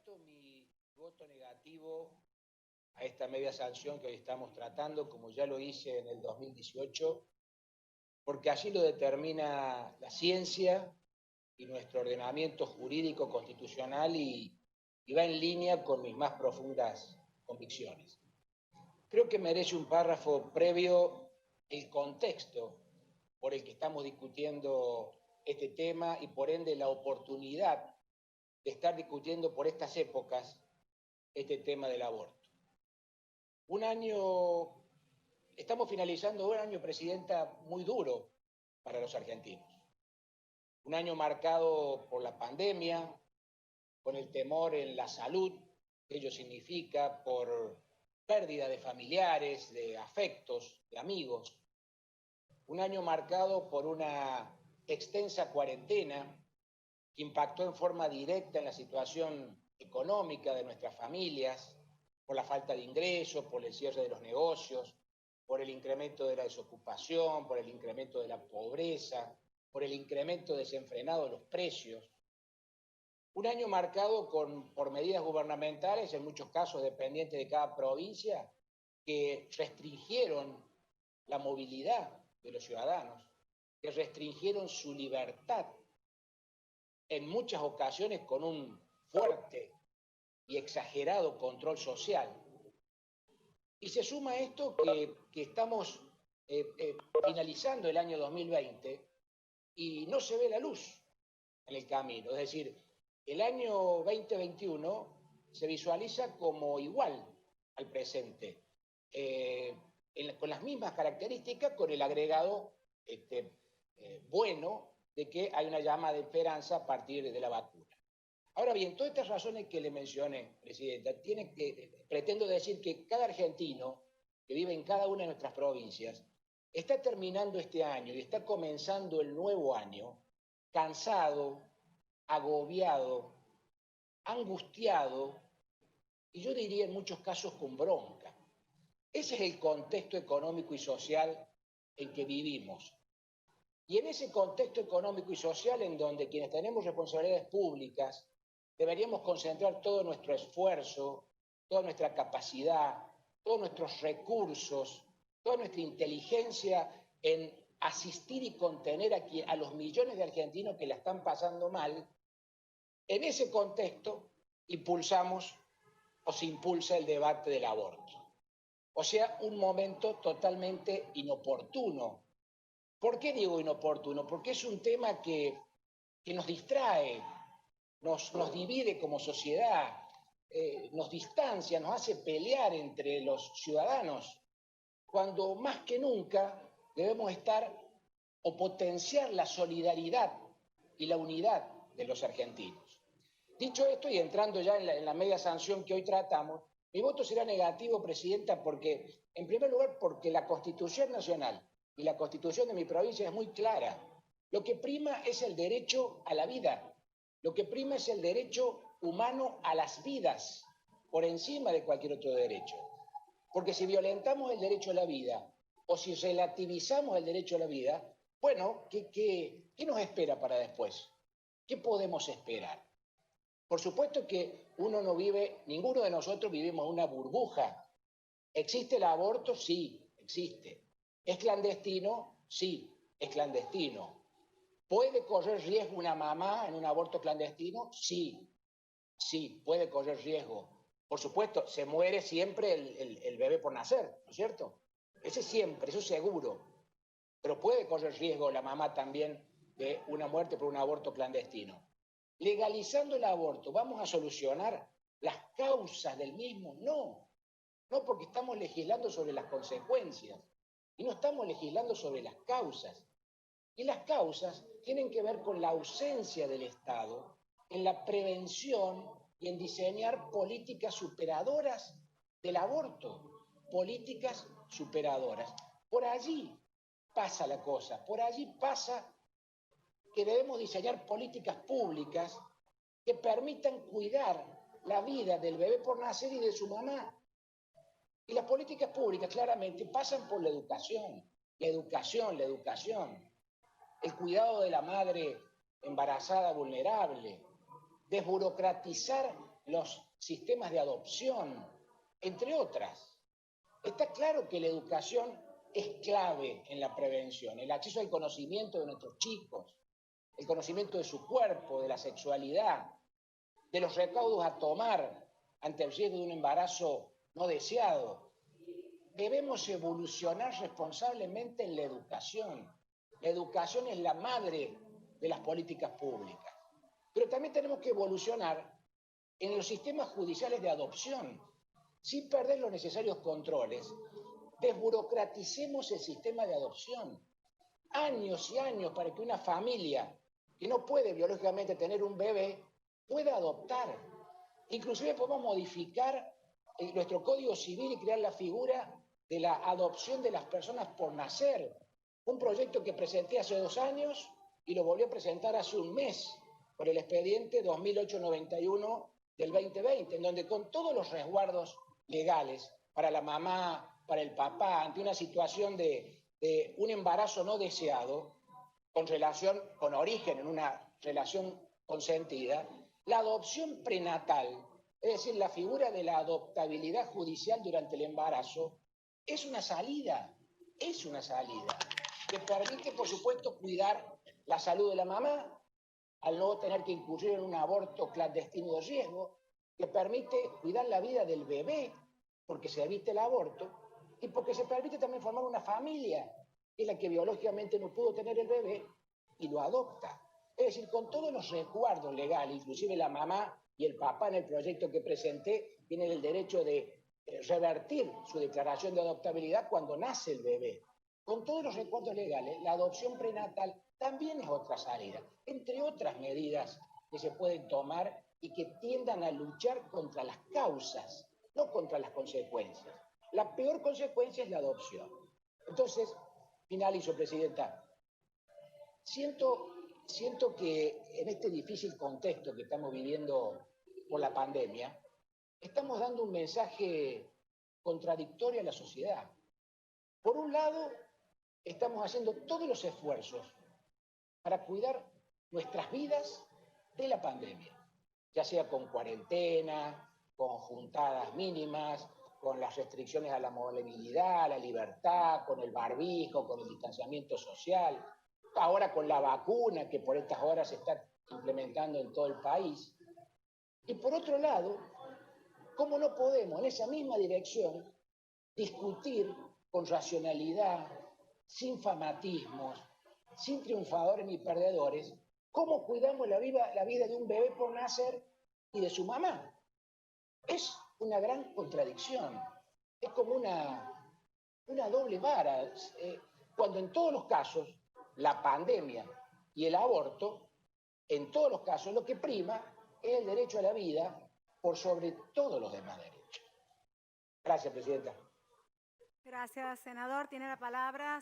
mandato mi voto negativo a esta media sanción que hoy estamos tratando, como ya lo hice en el 2018, porque así lo determina la ciencia y nuestro ordenamiento jurídico constitucional y va en línea con mis más profundas convicciones. Creo que merece un párrafo previo el contexto por el que estamos discutiendo este tema y por ende la oportunidad de estar discutiendo por estas épocas este tema del aborto. Estamos finalizando un año, Presidenta, muy duro para los argentinos. Un año marcado por la pandemia, con el temor en la salud que ello significa, por pérdida de familiares, de afectos, de amigos. Un año marcado por una extensa cuarentena que impactó en forma directa en la situación económica de nuestras familias, por la falta de ingresos, por el cierre de los negocios, por el incremento de la desocupación, por el incremento de la pobreza, por el incremento desenfrenado de los precios. Un año marcado por medidas gubernamentales, en muchos casos dependientes de cada provincia, que restringieron la movilidad de los ciudadanos, que restringieron su libertad, en muchas ocasiones con un fuerte y exagerado control social. Y se suma a esto que estamos finalizando el año 2020 y no se ve la luz en el camino. Es decir, el año 2021 se visualiza como igual al presente, con las mismas características, con el agregado bueno de que hay una llama de esperanza a partir de la vacuna. Ahora bien, todas estas razones que le mencioné, Presidenta, pretendo decir que cada argentino que vive en cada una de nuestras provincias está terminando este año y está comenzando el nuevo año cansado, agobiado, angustiado y yo diría en muchos casos con bronca. Ese es el contexto económico y social en que vivimos. Y en ese contexto económico y social en donde quienes tenemos responsabilidades públicas deberíamos concentrar todo nuestro esfuerzo, toda nuestra capacidad, todos nuestros recursos, toda nuestra inteligencia en asistir y contener a los millones de argentinos que la están pasando mal. En ese contexto impulsamos o se impulsa el debate del aborto. O sea, un momento totalmente inoportuno. ¿Por qué digo inoportuno? Porque es un tema que nos distrae, nos divide como sociedad, nos distancia, nos hace pelear entre los ciudadanos, cuando más que nunca debemos estar o potenciar la solidaridad y la unidad de los argentinos. Dicho esto y entrando ya en la media sanción que hoy tratamos, mi voto será negativo, Presidenta, porque, en primer lugar, porque la Constitución Nacional y la Constitución de mi provincia es muy clara. Lo que prima es el derecho a la vida. Lo que prima es el derecho humano a las vidas, por encima de cualquier otro derecho. Porque si violentamos el derecho a la vida, o si relativizamos el derecho a la vida, bueno, ¿qué nos espera para después? ¿Qué podemos esperar? Por supuesto que ninguno de nosotros vivimos en una burbuja. ¿Existe el aborto? Sí, existe. ¿Es clandestino? Sí, es clandestino. ¿Puede correr riesgo una mamá en un aborto clandestino? Sí, puede correr riesgo. Por supuesto, se muere siempre el bebé por nacer, ¿no es cierto? Ese siempre, eso seguro. Pero puede correr riesgo la mamá también de una muerte por un aborto clandestino. Legalizando el aborto, ¿vamos a solucionar las causas del mismo? No, porque estamos legislando sobre las consecuencias y no estamos legislando sobre las causas. Y las causas tienen que ver con la ausencia del Estado en la prevención y en diseñar políticas superadoras del aborto, políticas superadoras. Por allí pasa la cosa, por allí pasa que debemos diseñar políticas públicas que permitan cuidar la vida del bebé por nacer y de su mamá. Y las políticas públicas claramente pasan por la educación. El cuidado de la madre embarazada vulnerable, desburocratizar los sistemas de adopción, entre otras. Está claro que la educación es clave en la prevención, el acceso al conocimiento de nuestros chicos, el conocimiento de su cuerpo, de la sexualidad, de los recaudos a tomar ante el riesgo de un embarazo no deseado. Debemos evolucionar responsablemente en la educación. La educación es la madre de las políticas públicas. Pero también tenemos que evolucionar en los sistemas judiciales de adopción, sin perder los necesarios controles. Desburocraticemos el sistema de adopción. Años y años para que una familia que no puede biológicamente tener un bebé pueda adoptar. Inclusive podemos modificar nuestro Código Civil y crear la figura de la adopción de las personas por nacer. Un proyecto que presenté hace 2 años y lo volví a presentar hace un mes por el expediente 2891 del 2020, en donde con todos los resguardos legales para la mamá, para el papá, ante una situación de un embarazo no deseado, con origen en una relación consentida, la adopción prenatal, es decir, la figura de la adoptabilidad judicial durante el embarazo, es una salida, que permite, por supuesto, cuidar la salud de la mamá, al no tener que incurrir en un aborto clandestino de riesgo, que permite cuidar la vida del bebé, porque se evita el aborto, y porque se permite también formar una familia, que es la que biológicamente no pudo tener el bebé, y lo adopta. Es decir, con todos los resguardos legales, inclusive la mamá y el papá en el proyecto que presenté, tienen el derecho de revertir su declaración de adoptabilidad cuando nace el bebé. Con todos los resguardos legales, la adopción prenatal también es otra salida, entre otras medidas que se pueden tomar y que tiendan a luchar contra las causas, no contra las consecuencias. La peor consecuencia es la adopción. Entonces, finalizo, Presidenta. Siento que en este difícil contexto que estamos viviendo por la pandemia, estamos dando un mensaje contradictorio a la sociedad. Por un lado, estamos haciendo todos los esfuerzos para cuidar nuestras vidas de la pandemia, ya sea con cuarentena, con juntadas mínimas, con las restricciones a la movilidad, a la libertad, con el barbijo, con el distanciamiento social, ahora con la vacuna que por estas horas se está implementando en todo el país. Y por otro lado, ¿cómo no podemos en esa misma dirección discutir con racionalidad, sin fanatismos, sin triunfadores ni perdedores, cómo cuidamos la vida de un bebé por nacer y de su mamá? Es una gran contradicción, es como una doble vara, cuando en todos los casos la pandemia y el aborto, en todos los casos lo que prima es el derecho a la vida por sobre todos los demás derechos. Gracias, Presidenta. Gracias, senador. Tiene la palabra.